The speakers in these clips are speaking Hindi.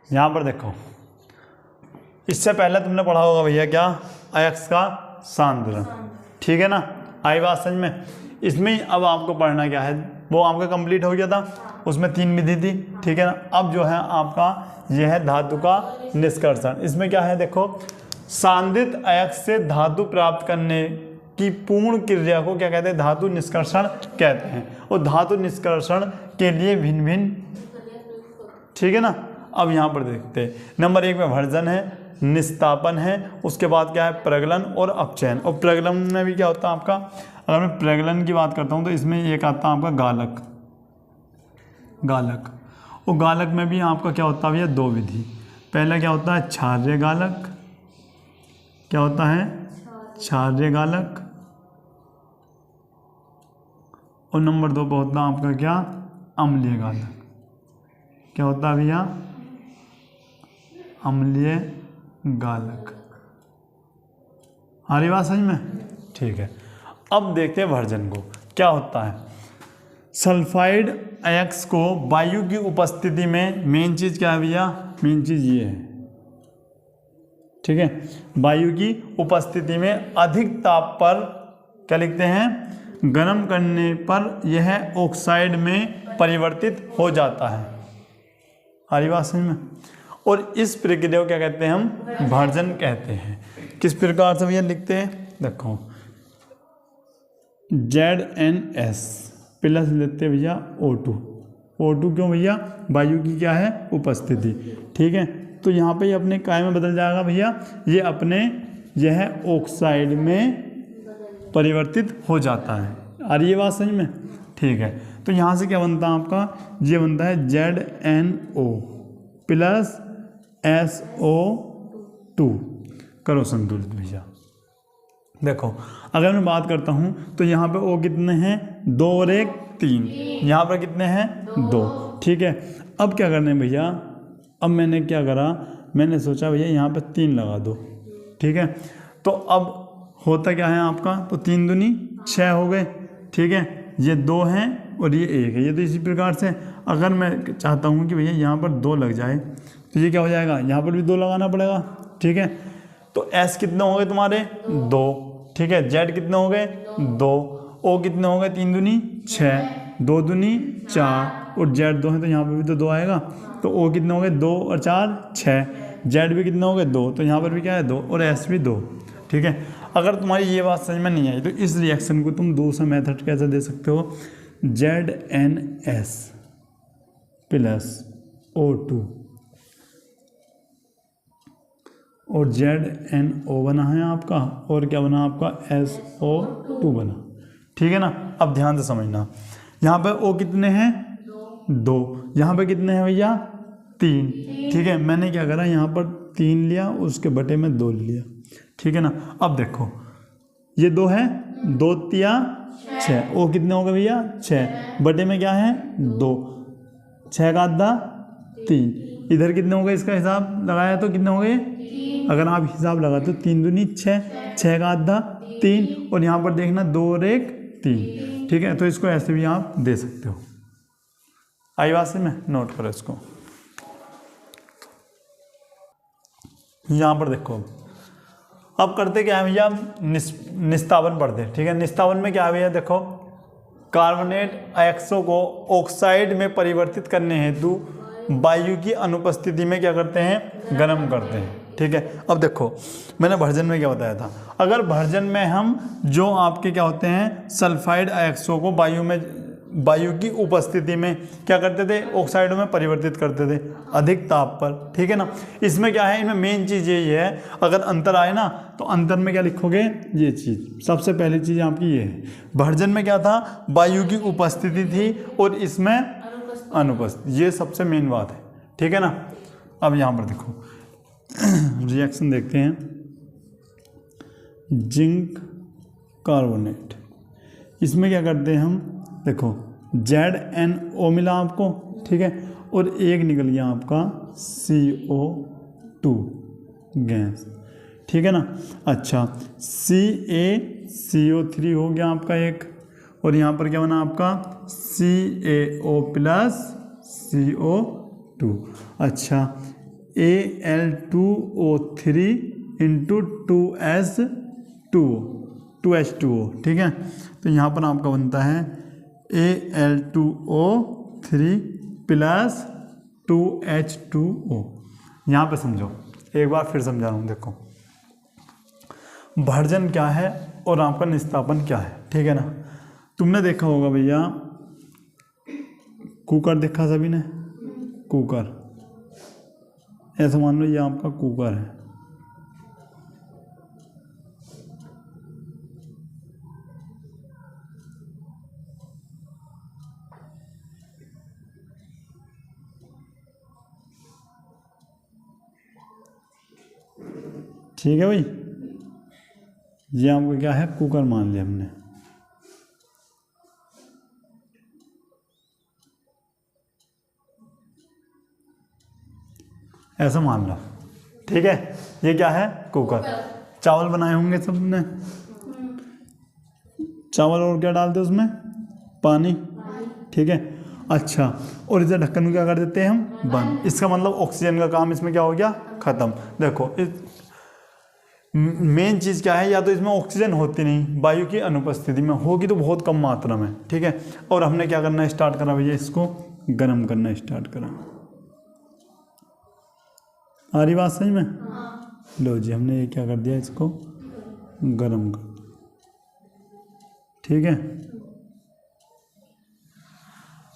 यहाँ पर देखो, इससे पहले तुमने पढ़ा होगा भैया क्या, अयस्क का सांद्रण, ठीक है ना, आई बात समझ में। इसमें अब आपको पढ़ना क्या है, वो आपका कंप्लीट हो गया था, उसमें 3 विधि थी, ठीक है ना। अब जो है आपका यह है धातु का निष्कर्षण। इसमें क्या है देखो, सांद्रित अयस्क से धातु प्राप्त करने की पूर्ण क्रिया को क्या कहते हैं, धातु निष्कर्षण कहते हैं। और धातु निष्कर्षण के लिए भिन्न भिन्न, ठीक है ना। अब यहाँ पर देखते हैं, नंबर 1 में भर्जन है, निस्तापन है, उसके बाद क्या है प्रगलन और अपचयन। और प्रगलन में भी क्या होता है आपका, अगर मैं प्रगलन की बात करता हूँ तो इसमें एक आता है आपका गालक, गालक। और गालक में भी आपका क्या होता है भैया 2 विधि। पहला क्या होता है क्षार्य गालक, क्या होता है क्षार्य गालक। और नंबर 2 पर होता है आपका क्या अम्लीय गालक, क्या होता है भैया अम्लीय गालक। आ रही बात समझ में, ठीक है। अब देखते हैं भर्जन को, क्या होता है। सल्फाइड अयस्क को वायु की उपस्थिति में, मेन चीज क्या है भैया, मेन चीज ये है, ठीक है, वायु की उपस्थिति में अधिक ताप पर क्या लिखते हैं, गर्म करने पर यह ऑक्साइड में परिवर्तित हो जाता है। आ रही बात समझ में। और इस प्रक्रिया को क्या कहते हैं, हम भर्जन कहते हैं। किस प्रकार से भैया लिखते हैं, देखो ZnS प्लस लेते हैं भैया O2। O2 क्यों भैया, वायु की क्या है उपस्थिति, ठीक है। तो यहाँ पे ये अपने काय में बदल जाएगा भैया, ये अपने यह ऑक्साइड में परिवर्तित हो जाता है। आ रही है बात समझ में, ठीक है। तो यहाँ से क्या बनता है आपका, ये बनता है ZnO प्लस SO2, करो संतुलित भैया। देखो अगर मैं बात करता हूँ तो यहाँ पे O कितने हैं, 2 और 1 3, यहाँ पर कितने हैं 2, ठीक है। अब क्या करने भैया, अब मैंने क्या करा, मैंने सोचा भैया यहाँ पे 3 लगा दो, ठीक है। तो अब होता क्या है आपका, तो 3 दूनी 6 हो गए, ठीक है। ये 2 हैं और ये 1 है, ये तो इसी प्रकार से अगर मैं चाहता हूँ कि भैया यहाँ पर 2 लग जाए तो ये क्या हो जाएगा, यहाँ पर भी 2 लगाना पड़ेगा, ठीक है। तो S कितने हो गए तुम्हारे 2, ठीक है। Z कितने हो गए 2, O कितने हो गए 3 दूनी 6, 2 दूनी 4 और Z 2 है तो यहाँ पर भी तो 2 आएगा। तो O कितने हो गए 2 और 4 6, Z भी कितने हो गए 2, तो यहाँ पर भी क्या है 2 और S भी 2, ठीक है। अगर तुम्हारी ये बात समझ में नहीं आई तो इस रिएक्शन को तुम दूसरा मेथड कैसे दे सकते हो, ZnS प्लस O2 और ZnO बना है आपका, और क्या बना आपका SO2 बना, ठीक है ना। अब ध्यान से समझना, यहाँ पे O कितने हैं 2, यहाँ पे कितने हैं भैया 3, ठीक है। मैंने क्या करा, यहाँ पर 3 लिया, उसके बटे में 2 लिया, ठीक है ना। अब देखो ये 2 है, 2 तिया 6, O कितने हो गए भैया 6, बटे में क्या है 2, 6 का आधा 3, इधर कितने हो गए, इसका हिसाब लगाया तो कितने हो गए, अगर आप हिसाब लगाते तो 3 दूनी 6, 6 का आधा 3, और यहाँ पर देखना 2 और 1 3, ठीक है। तो इसको ऐसे भी आप दे सकते हो। आई बात से में नोट करो इसको। यहाँ पर देखो अब करते क्या है भैया, निस्तावन पढ़ते, ठीक है। निस्तावन में क्या है भैया, देखो कार्बोनेट अयस्कों को ऑक्साइड में परिवर्तित करने हेतु वायु की अनुपस्थिति में क्या करते हैं, गर्म करते हैं, ठीक है। अब देखो मैंने भर्जन में क्या बताया था, अगर भर्जन में हम जो आपके क्या होते हैं सल्फाइड अयस्कों को वायु की उपस्थिति में क्या करते थे, ऑक्साइडों में परिवर्तित करते थे अधिक ताप पर, ठीक है ना। इसमें क्या है, इनमें मेन चीज़ यही है, अगर अंतर आए ना तो अंतर में क्या लिखोगे, ये चीज़ सबसे पहली चीज़ आपकी ये है। भर्जन में क्या था, वायु की उपस्थिति थी और इसमें अनुपस्थित, ये सबसे मेन बात है, ठीक है ना। अब यहाँ पर देखो रिएक्शन देखते हैं, जिंक कार्बोनेट, इसमें क्या करते हैं हम, देखो ZnO मिला आपको, ठीक है, और एक निकल गया आपका CO2 गैस, ठीक है ना। अच्छा CaCO3 हो गया आपका एक, और यहाँ पर क्या बना आपका CaO प्लस CO2। अच्छा Al2O3 इंटू 2H2O, ठीक है। तो यहाँ पर आपका बनता है Al2O3 प्लस 2H2O। यहाँ पे समझो, एक बार फिर समझा रहा हूँ, देखो भर्जन क्या है और आपका निस्तापन क्या है, ठीक है ना। तुमने देखा होगा भैया, कुकर देखा सभी ने, कुकर, ऐसा मान लो ये आपका कुकर है, ठीक है भाई। ये आपको क्या है, कुकर मान लिया हमने। ऐसा मान लो, ठीक है। ये क्या है, कुकर। चावल बनाए होंगे सबने, चावल और क्या डालते हैं उसमें, पानी, ठीक है। अच्छा, और इसे ढक्कन को क्या कर देते हैं हम, बंद। इसका मतलब ऑक्सीजन का काम इसमें क्या हो गया, खत्म। देखो मेन चीज़ क्या है, या तो इसमें ऑक्सीजन होती नहीं, वायु की अनुपस्थिति में होगी तो बहुत कम मात्रा में, ठीक है। और हमने क्या करना स्टार्ट करा भैया, इसको गर्म करना स्टार्ट करा। आ रही बात समझ में? लो जी, हमने ये क्या कर दिया, इसको गर्म कर, ठीक है।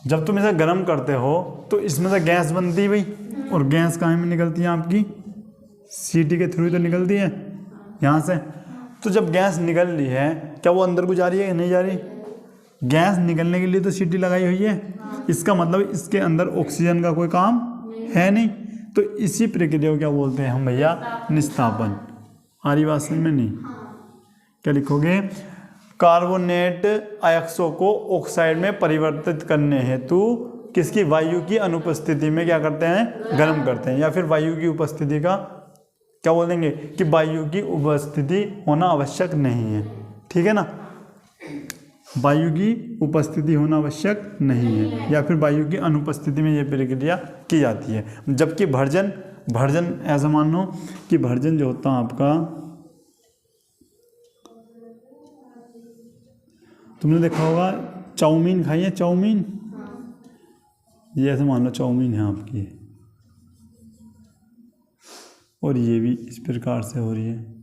जब तुम इसे गर्म करते हो तो इसमें से गैस बनती है भाई, और गैस कहाँ में निकलती है आपकी, सीटी के थ्रू तो निकलती है यहाँ से। तो जब गैस निकल रही है, क्या वो अंदर को जा रही है या नहीं जा रही? गैस निकलने के लिए तो सीटी लगाई हुई है, इसका मतलब इसके अंदर ऑक्सीजन का कोई काम है नहीं। तो इसी प्रक्रिया को क्या बोलते हैं हम भैया, निस्तापन। आ रही बात समझ में? नहीं, क्या लिखोगे, कार्बोनेट आयस्कों को ऑक्साइड में परिवर्तित करने हेतु किसकी, वायु की अनुपस्थिति में क्या करते हैं, गर्म करते हैं। या फिर वायु की उपस्थिति का क्या बोल देंगे कि वायु की उपस्थिति होना आवश्यक नहीं है, ठीक है ना। वायु की उपस्थिति होना आवश्यक नहीं है, या फिर वायु की अनुपस्थिति में यह प्रक्रिया की जाती है। जबकि भर्जन ऐसा मान लो कि भर्जन जो होता है आपका, तुमने देखा होगा चाउमीन खाई है, चाउमीन, ये ऐसे मान लो चाउमीन है आपकी, और ये भी इस प्रकार से हो रही है।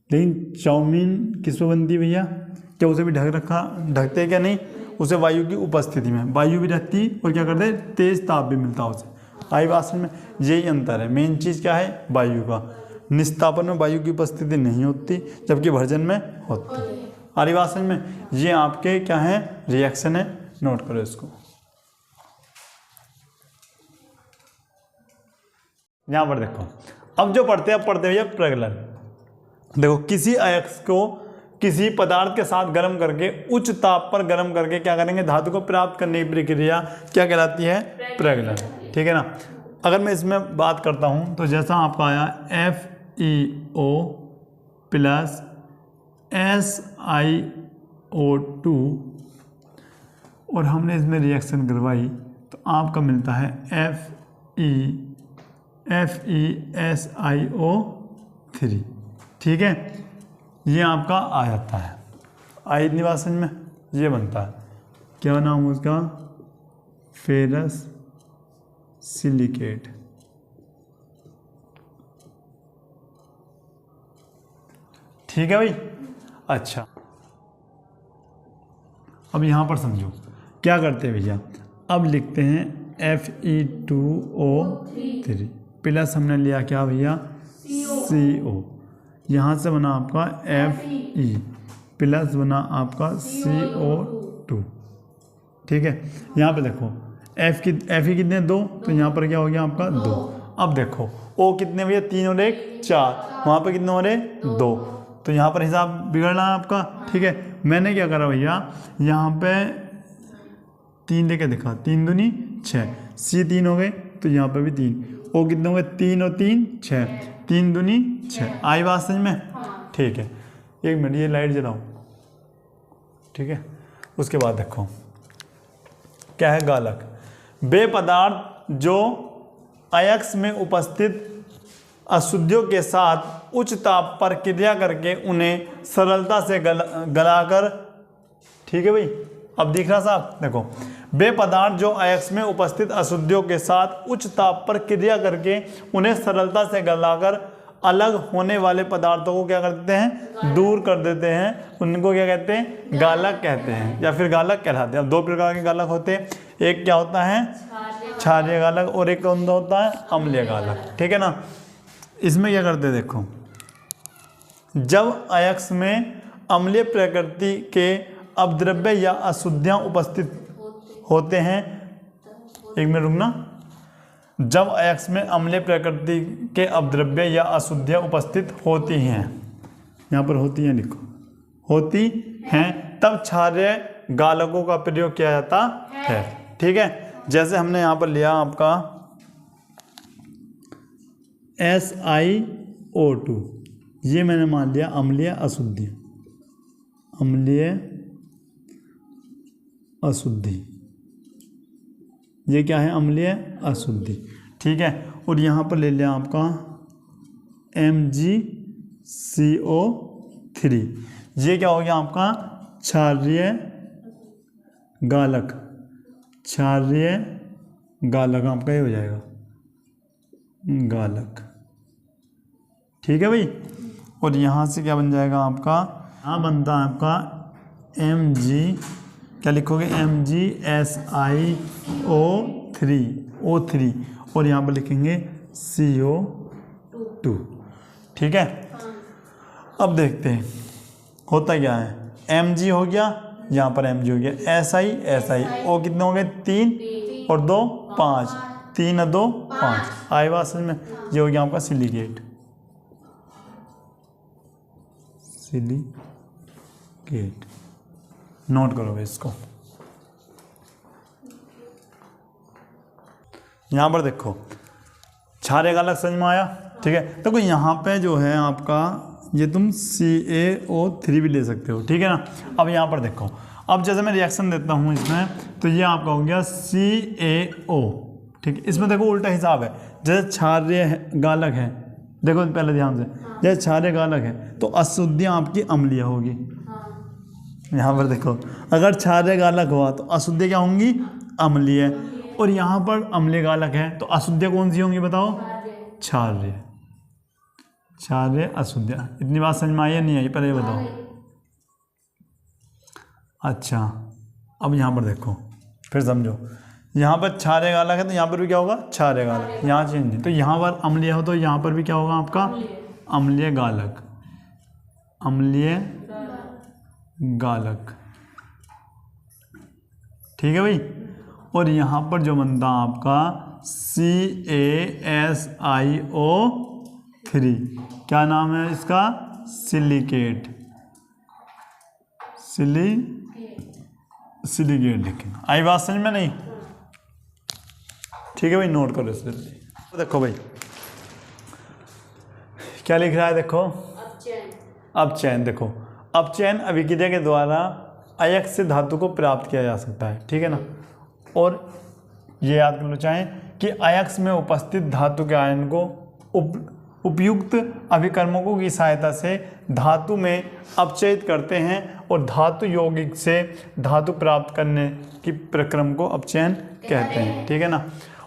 लेकिन चाउमीन किस पे बनती है भैया, क्या उसे भी ढकते हैं क्या? नहीं, उसे वायु की उपस्थिति में, वायु भी रहती और क्या करते, तेज ताप भी मिलता है उसे। आई बात में, यही अंतर है। मेन चीज़ क्या है, वायु का। निस्तापन में वायु की उपस्थिति नहीं होती, जबकि भर्जन में होती। आ रही बात में, ये आपके क्या है, रिएक्शन है, नोट करो इसको। यहाँ पर देखो, अब जो पढ़ते हैं भैया प्रज्वलन। देखो, किसी अयस्क को किसी पदार्थ के साथ गर्म करके, उच्च ताप पर गर्म करके क्या करेंगे, धातु को प्राप्त करने की प्रक्रिया क्या कहलाती है, प्रज्वलन, ठीक है ना। अगर मैं इसमें बात करता हूँ तो जैसा आपका आया FeO प्लस SiO2 और हमने इसमें रिएक्शन करवाई तो आपका मिलता है FeSiO3, ठीक है। ये आपका आ जाता है, आई इतनी बात समझ में, ये बनता है, क्या नाम उसका, फेरस सिलिकेट, ठीक है भाई। अच्छा, अब यहाँ पर समझो क्या करते हैं भैया, अब लिखते हैं Fe2O3 प्लस हमने लिया क्या भैया, CO, यहाँ से बना आपका Fe प्लस बना आपका CO2, ठीक है। यहाँ पे देखो Fe कितने, 2, तो यहाँ पर क्या हो गया आपका 2। अब देखो O कितने भैया, 3 और 1 4, वहाँ पे कितने हो रहे, 2, तो यहाँ पर हिसाब बिगड़ना है आपका, ठीक है। मैंने क्या करा भैया, यहाँ पे 3 लेके देखा, 3 दूनी 6, C 3 हो गए, तो यहाँ पे भी 3, O कितने हो गए, 3 और 3 6, 3 दूनी 6। आई बात समझ में, ठीक है। एक मिनट, ये लाइट जलाओ, ठीक है। उसके बाद देखो क्या है, गालक। वे पदार्थ जो अयस्क में उपस्थित अशुद्धियों के साथ उच्च ताप पर क्रिया करके उन्हें सरलता से गलाकर, ठीक है भाई, अब दिख रहा साहब, देखो, वे पदार्थ जो अयस्क में उपस्थित अशुद्धियों के साथ उच्च ताप पर क्रिया करके उन्हें सरलता से गलाकर अलग होने वाले पदार्थों को क्या करते हैं, दूर कर देते हैं, उनको क्या कहते हैं, गालक कहते हैं या फिर गालक कहलाते हैं। अब दो प्रकार के गालक होते हैं, एक क्या होता है, क्षारीय गालक, और एक कौन सा होता है, अम्लीय गालक, ठीक है ना। इसमें क्या करते हैं, देखो, जब अयस्क में अम्लीय प्रकृति के अपद्रव्य या अशुद्धियां उपस्थित होते हैं, एक मिनट रुकना, जब अयस्क में अम्लीय प्रकृति के अपद्रव्य या अशुद्धियां उपस्थित होती हैं, यहाँ पर होती हैं लिखो, होती हैं, तब क्षारीय गालकों का प्रयोग किया जाता है, ठीक है। जैसे हमने यहाँ पर लिया आपका SiO2, ये मैंने मान लिया अम्लीय अशुद्धि, अम्लीय अशुद्धि, ये क्या है, अम्लीय अशुद्धि, ठीक है। और यहाँ पर ले लिया आपका MgCO3, ये क्या हो गया आपका, क्षारीय गालक, क्षारीय गालक आपका ये हो जाएगा गालक, ठीक है भाई। और यहाँ से क्या बन जाएगा आपका, यहाँ बनता है आपका Mg, क्या लिखोगे, MgSiO3, और यहाँ पर लिखेंगे CO2, ठीक है। अब देखते हैं होता क्या है, Mg हो गया, यहाँ पर Mg हो गया, SiO कितने हो गए, 3 और 2 5, 3 और 2 5, आई बात समझ में। ये हो गया आपका सिलिकेट, सिलिकेट, नोट करोगे इसको। यहाँ पर देखो क्षारीय गालक समझ में आया, ठीक है। देखो यहाँ पे जो है आपका, ये तुम CaO3 भी ले सकते हो, ठीक है ना। अब यहाँ पर देखो, अब जैसे मैं रिएक्शन देता हूँ इसमें, तो ये आपका हो गया CaO, ठीक है। इसमें देखो उल्टा हिसाब है, जैसे क्षारीय गालक है, देखो पहले ध्यान से, जैसे क्षारीय गालक है तो अशुद्धियाँ आपकी अम्लीय होगी, यहाँ पर देखो, अगर क्षारीय गालक हुआ तो अशुद्धियाँ क्या होंगी, अम्लीय, और यहाँ पर अम्लीय गालक है तो अशुद्धियाँ कौन सी होंगी बताओ, क्षारीय, क्षारीय अशुद्धियाँ। इतनी बात समझ में आई या नहीं आई, पहले ये बताओ। अच्छा, अब यहाँ पर देखो, फिर समझो, यहाँ पर क्षारीय गालक है तो यहाँ पर भी क्या होगा, क्षारीय गालक, यहाँ चेंज नहीं, तो यहाँ पर अम्लीय हो तो यहाँ पर भी क्या होगा आपका, अम्लीय गालक, अम्लीय गालक, ठीक है भाई। और यहाँ पर जो बनता आपका CaSiO3, क्या नाम है इसका, सिलिकेट, सिलिकेट लिखेंगे, आई बात समझ में नहीं, ठीक है भाई, नोट करो इस जल्दी। देखो भाई क्या लिख रहा है, देखो अपचयन, देखो अपचयन अभिक्रिया के द्वारा अयस्क से धातु को प्राप्त किया जा सकता है, ठीक है ना। और ये याद करना चाहें कि अयस्क में उपस्थित धातु के आयन को उपयुक्त अभिकर्मकों की सहायता से धातु में अपचयित करते हैं और धातु यौगिक से धातु प्राप्त करने की प्रक्रम को अपचयन कहते हैं, ठीक है ना।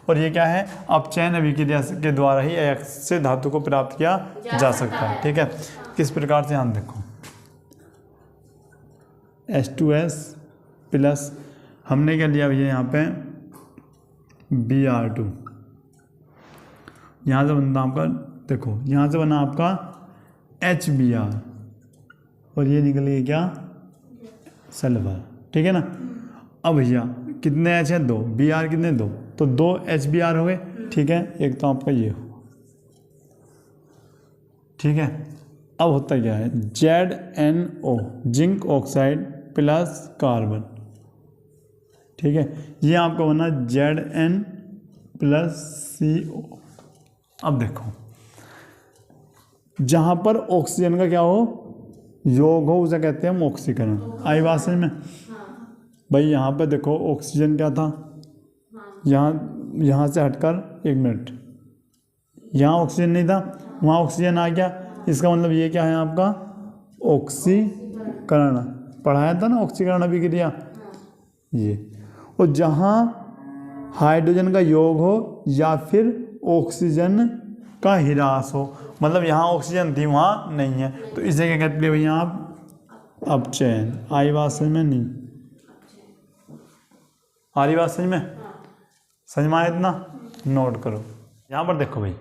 और ये क्या है, अपचयन अभिक्रिया के द्वारा ही अयस्क से धातु को प्राप्त किया जा सकता है, ठीक है। किस प्रकार से, हम देखो H2S प्लस, हमने क्या लिया भैया यहाँ पे Br2, यहाँ से बनता आपका, देखो यहाँ से बना आपका HBr, और ये निकल गया क्या, सल्फर, ठीक है ना। अब भैया कितने H है, 2, Br कितने, 2, तो 2 HBr हो गए, ठीक है। एक तो आपका ये हो, ठीक है। अब होता क्या है, ZnO, zinc oxide plus carbon, ठीक है। ये आपका बना Zn प्लस CO। अब देखो जहाँ पर ऑक्सीजन का क्या हो, योग हो, उसे कहते हैं हम ऑक्सीकरण, आई बात समझ में। भाई यहाँ पे देखो ऑक्सीजन क्या था, यहाँ से हटकर, एक मिनट, यहाँ ऑक्सीजन नहीं था, वहाँ ऑक्सीजन आ गया, इसका मतलब ये क्या है आपका ऑक्सीकरण, पढ़ाया था ना ऑक्सीकरण अभिक्रिया ये। और जहाँ हाइड्रोजन का योग हो या फिर ऑक्सीजन का ह्रास हो, मतलब यहाँ ऑक्सीजन थी वहाँ नहीं है, तो इसे क्या कहते हैं भैया आप अपचयन। आई बात समझ में? नहीं आ रही बात समझ में? समझ में आया इतना? नोट करो। यहाँ पर देखो भाई,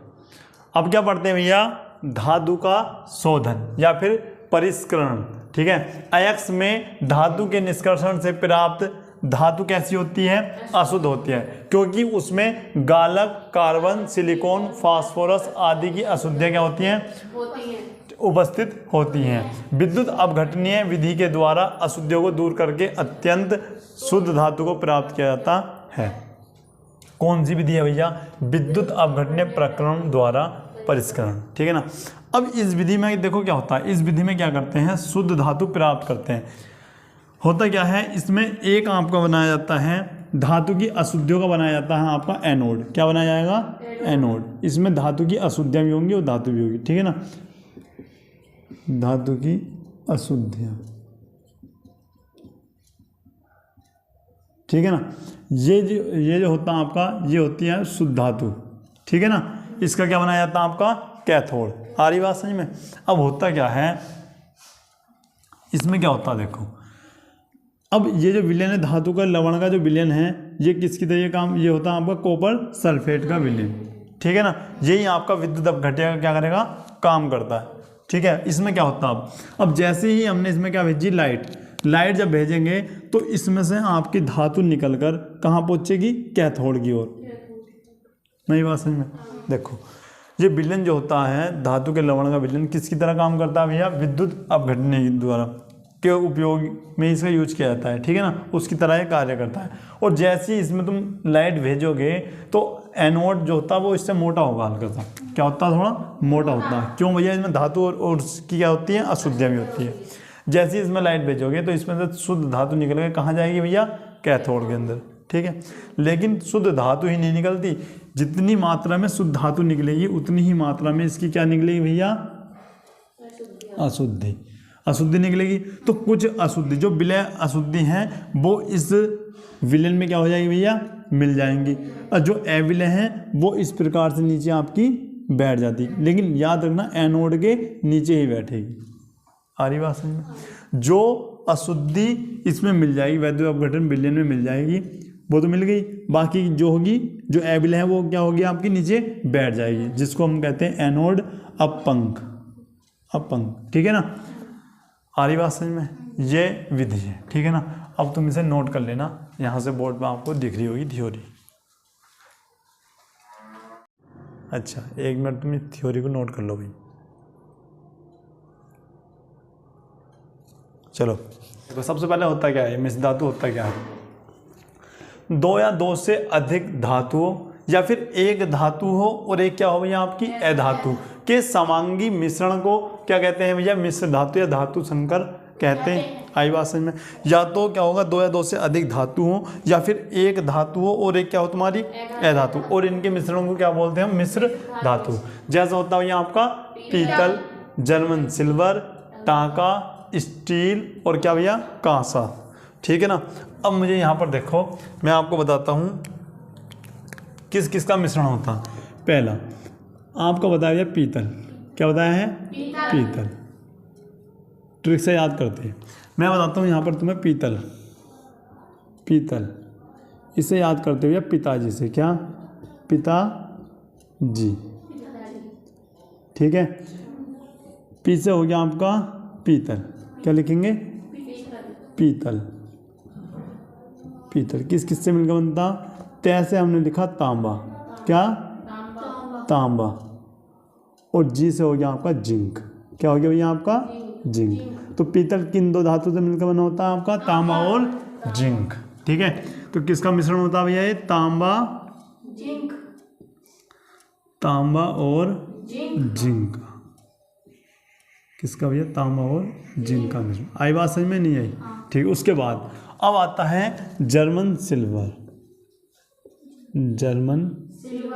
अब क्या पढ़ते हैं भैया, धातु का शोधन या फिर परिष्करण। ठीक है, अयस्क में धातु के निष्कर्षण से प्राप्त धातु कैसी होती है? अशुद्ध होती है, क्योंकि उसमें गालक, कार्बन, सिलिकॉन, फास्फोरस आदि की अशुद्धियां क्या होती हैं? उपस्थित होती हैं। विद्युत अपघटनीय विधि के द्वारा अशुद्धियों को दूर करके अत्यंत शुद्ध धातु को प्राप्त किया जाता है। कौन सी विधि है भैया? विद्युत अपघटनीय प्रक्रमण द्वारा परिष्करण। ठीक है ना। अब इस विधि में देखो क्या होता है, इस विधि में क्या करते हैं, शुद्ध धातु प्राप्त करते हैं। होता क्या है, इसमें एक आपका बनाया जाता है धातु की अशुद्धियों का बनाया जाता है आपका एनोड। क्या बनाया जाएगा? एनोड। इसमें धातु की अशुद्धियां भी होंगी और धातु भी होगी। ठीक है ना, धातु की अशुद्धियां। ठीक है ना, ये जो होता है आपका, ये होती है शुद्ध धातु। ठीक है ना, इसका क्या बनाया जाता है आपका कैथोड। आ रही बात समझ में? अब होता क्या है, इसमें क्या होता है देखो, अब ये जो विलयन है धातु का, लवण का जो विलयन है, ये किसकी तरह काम, ये होता है आपका कॉपर सल्फेट का विलयन। ठीक है ना, यही आपका विद्युत अपघट्य क्या करेगा, काम करता है। ठीक है, इसमें क्या होता है, अब जैसे ही हमने इसमें क्या भेजी, लाइट जब भेजेंगे तो इसमें से आपकी धातु निकलकर कहाँ पहुँचेगी, कैथोड की ओर। नई बात समझ में? देखो ये विलयन जो होता है धातु के लवण का विलयन किसकी तरह काम करता है भैया, विद्युत अपघटनीय द्वारा के उपयोग में इसका यूज किया जाता है। ठीक है ना, उसकी तरह ये कार्य करता है। और जैसे ही इसमें तुम लाइट भेजोगे तो एनोड जो होता है वो इससे मोटा होगा, हल्का सा क्या होता है, थोड़ा मोटा होता है। क्यों भैया, इसमें धातु और उसकी क्या होती है, अशुद्धियाँ भी होती है। जैसे ही इसमें लाइट भेजोगे तो इसमें से शुद्ध धातु निकल के कहाँ जाएगी भैया, कैथोड के अंदर। ठीक है, लेकिन शुद्ध धातु ही नहीं निकलती, जितनी मात्रा में शुद्ध धातु निकलेगी उतनी ही मात्रा में इसकी क्या निकलेगी भैया, अशुद्धि निकलेगी। तो कुछ अशुद्धि जो विलय अशुद्धि हैं वो इस विलयन में क्या हो जाएगी भैया, मिल जाएंगी, और जो अविलय हैं वो इस प्रकार से नीचे आपकी बैठ जाती, लेकिन याद रखना एनोड के नीचे ही बैठेगी। आ रही बात समझ में? जो अशुद्धि इसमें मिल जाएगी, वैद्युत अपघटन विलयन में मिल जाएगी, वो तो मिल गई। बाकी जो होगी, जो अविलय है वो क्या होगी, आपकी नीचे बैठ जाएगी, जिसको हम कहते हैं एनोड अपंक। ठीक है ना, आ रही बात समझ में? ये विधि है। ठीक है ना, अब तुम इसे नोट कर लेना, यहाँ से बोर्ड पे आपको दिख रही होगी थ्योरी। अच्छा, एक मिनट तुम थ्योरी को नोट कर लो भाई। चलो तो सबसे पहले होता क्या है, मिश्र धातु होता क्या है, दो या दो से अधिक धातुओं या फिर एक धातु हो और एक क्या हो भैया आपकी अधातु के समांगी मिश्रण को क्या कहते हैं भैया, मिश्र धातु या धातु संकर कहते हैं। आई बात समझ में? या तो क्या होगा, दो या दो से अधिक धातु हो या फिर एक धातु हो और एक क्या हो तुम्हारी अधातु, और इनके मिश्रण को क्या बोलते हैं, मिश्र धातु। जैसा होता है यहाँ आपका पीतल, जर्मन सिल्वर, टांका, स्टील और क्या भैया कांसा। ठीक है ना। अब मुझे यहाँ पर देखो, मैं आपको बताता हूँ किस किस का मिश्रण होता है। पहला आपका बताया गया पीतल, क्या बताया है, पीतल। ट्रिक से याद करते हैं, मैं बताता हूँ यहाँ पर तुम्हें पीतल, इसे याद करते हुए पिताजी से, क्या पिताजी। ठीक है, पी से हो गया आपका पीतल, क्या लिखेंगे, पीतल। किस किस से मिलकर बनता, तय से हमने लिखा तांबा, क्या तांबा। और जी से हो गया आपका जिंक, क्या हो गया भैया आपका जिंक। तो पीतल किन दो धातु से मिलकर बना होता है आपका, तांबा और जिंक। ठीक है, तो किसका मिश्रण होता है भैया, ये तांबा और जिंक। किसका भैया, तांबा और जिंक का मिश्रण। आई बात समझ में? नहीं आई? ठीक है, उसके बाद अब आता है जर्मन सिल्वर। German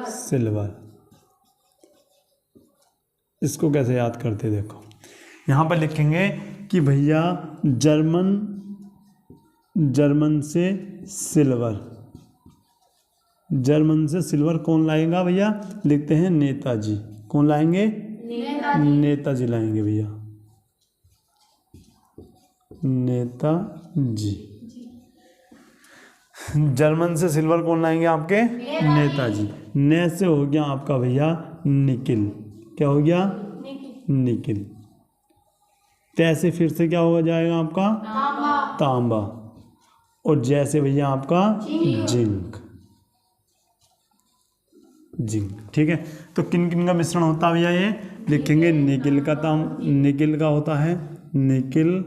silver. इसको कैसे याद करते देखो, यहाँ पर लिखेंगे कि भैया जर्मन से सिल्वर, जर्मन से सिल्वर कौन लाएगा भैया, लिखते हैं नेताजी। कौन लाएंगे, नेताजी लाएंगे भैया, नेताजी। जर्मन से सिल्वर कौन लाएंगे आपके, नेताजी। ने से हो गया आपका भैया निकिल, क्या हो गया, निकिल। तैसे फिर से क्या हो जाएगा आपका, तांबा। और जैसे भैया आपका जिंक, जिंक। ठीक है, तो किन किन का मिश्रण होता है भैया, ये लिखेंगे निकिल का होता है, निकिल,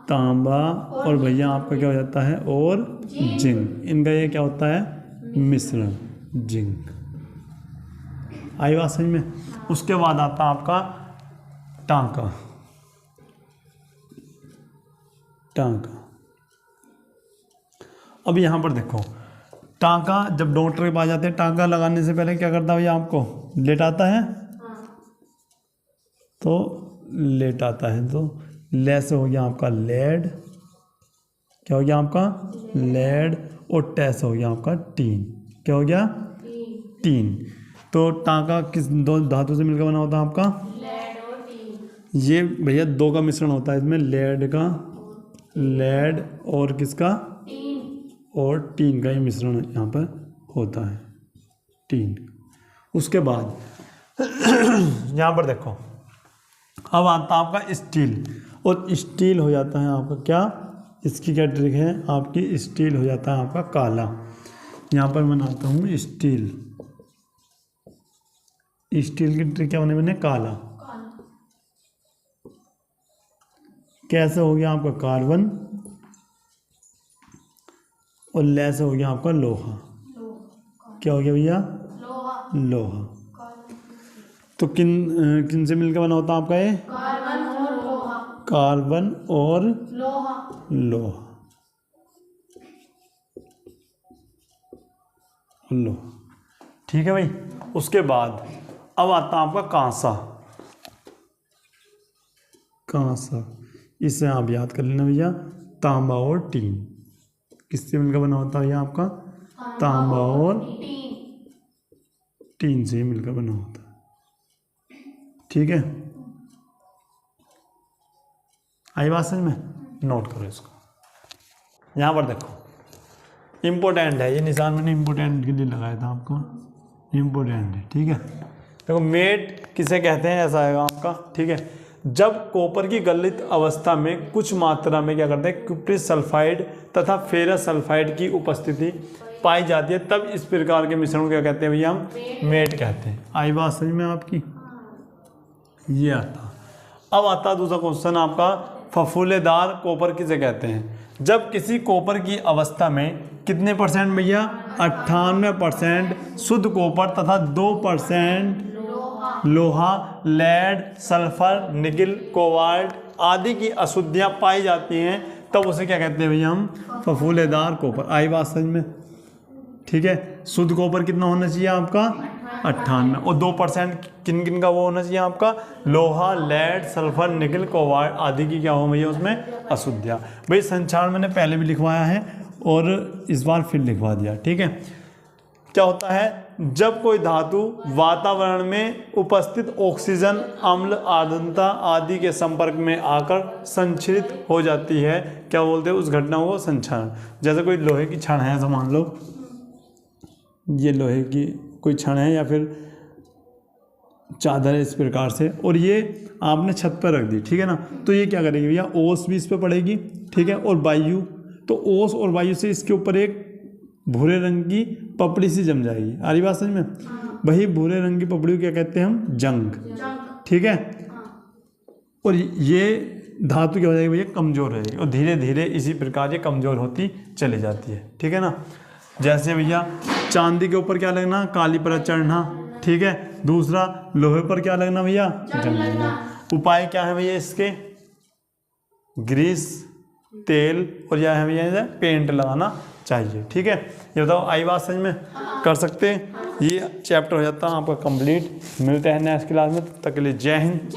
तांबा, और भैया आपका क्या हो जाता है, और जिंक। इनका ये क्या होता है, मिश्रण, जिंक। आई बात समझ में। उसके बाद आता है आपका टांका। टांका, अब यहाँ पर देखो, टांका जब डॉक्टर के पास जाते हैं, टांका लगाने से पहले क्या करता है भैया, आपको लेटाता है, तो लेटाता है। तो ले से हो गया आपका लेड, क्या हो गया आपका, लेड। और टे से हो गया आपका टीन, क्या हो गया, टीन। तो टांका किस दो धातु से मिलकर बना होता है आपका, लेड और टीन। ये भैया दो का मिश्रण होता है इसमें, लेड का, लेड और किसका, टीन, और टीन का ही मिश्रण यहाँ पर होता है, टीन। उसके बाद यहाँ पर देखो, अब आता है आपका स्टील। और स्टील हो जाता है आपका क्या, इसकी क्या ट्रिक है आपकी, स्टील हो जाता है आपका काला। यहाँ पर बनाता हूँ स्टील, स्टील की ट्रिक क्या बने बने, काला। कैसे हो गया आपका कार्बन, और ले से हो गया आपका लोहा, क्या हो गया भैया, लोहा। तो किन किन से मिलकर बना होता है आपका ये, कार्बन और लोहा, लोहा। ठीक है भाई। उसके बाद अब आता है आपका कांसा। कांसा, इसे आप याद कर लेना भैया, तांबा और टीन। किससे मिलकर बना होता है ये आपका, तांबा और टीन से मिलकर बना होता है। ठीक है, आई बात समझ में, नोट करो इसको। यहाँ पर देखो, इम्पोर्टेंट है ये निशान, मैंने इम्पोर्टेंट के लिए लगाया था आपको, इम्पोर्टेंट है। ठीक है, देखो मेट किसे कहते हैं, ऐसा आएगा आपका। ठीक है, जब कॉपर की गलित अवस्था में कुछ मात्रा में क्या करते हैं, कुप्रिस सल्फाइड तथा फेरस सल्फाइड की उपस्थिति पाई जाती है, तब इस प्रकार के मिश्रण को क्या कहते हैं भैया, हम मेट कहते हैं। आई बात समझ में आपकी, ये आता। अब आता दूसरा क्वेश्चन आपका, फफूलेदार कॉपर किसे कहते हैं। जब किसी कॉपर की अवस्था में कितने परसेंट भैया, 98% शुद्ध कॉपर तथा 2% लोहा, लेड, सल्फर, निकिल, कोबाल्ट आदि की अशुद्धियां पाई जाती हैं, तब उसे क्या कहते हैं भैया, हम फफूलेदार कॉपर। आई बात समझ में। ठीक है, शुद्ध कॉपर कितना होना चाहिए आपका, 98, और 2% किन किन का वो होना चाहिए आपका, लोहा, लेड, सल्फर, निकिल, कोबाल्ट आदि की क्या हो भैया उसमें, अशुद्धियाँ। भाई संक्षारण मैंने पहले भी लिखवाया है और इस बार फिर लिखवा दिया। ठीक है, क्या होता है, जब कोई धातु वातावरण में उपस्थित ऑक्सीजन, अम्ल, आर्द्रता आदि के संपर्क में आकर संक्षरित हो जाती है, क्या बोलते हैं उस घटना को, संक्षारण। जैसे कोई लोहे की छड़ है, ऐसा मान लो ये लोहे की कोई छड़ है या फिर चादर है इस प्रकार से, और ये आपने छत पर रख दी। ठीक है ना, तो ये क्या करेगी भैया, ओस भी इस पर पड़ेगी। ठीक है, और वायु, तो ओस और वायु से इसके ऊपर एक भूरे रंग की पपड़ी सी जम जाएगी। आ रही बात समझ में, वही भूरे रंग की पपड़ी को क्या कहते हैं हम, जंग। ठीक है, और ये धातु क्या हो जाएगी भैया, कमजोर रहेगी, और धीरे धीरे इसी प्रकार ये कमजोर होती चली जाती है। ठीक है ना, जैसे भैया चांदी के ऊपर क्या लगना, काली परत चढ़ना। ठीक है, दूसरा लोहे पर क्या लगना भैया, जंग लगना। उपाय क्या है भैया इसके, ग्रीस, तेल और या है भैया पेंट लगाना, चाहिए। ठीक है, ये बताओ आई बात समझ में? कर सकते हैं। ये चैप्टर हो जाता है आपका कंप्लीट। मिलते हैं नेक्स्ट क्लास में, तब तक के लिए जय हिंद।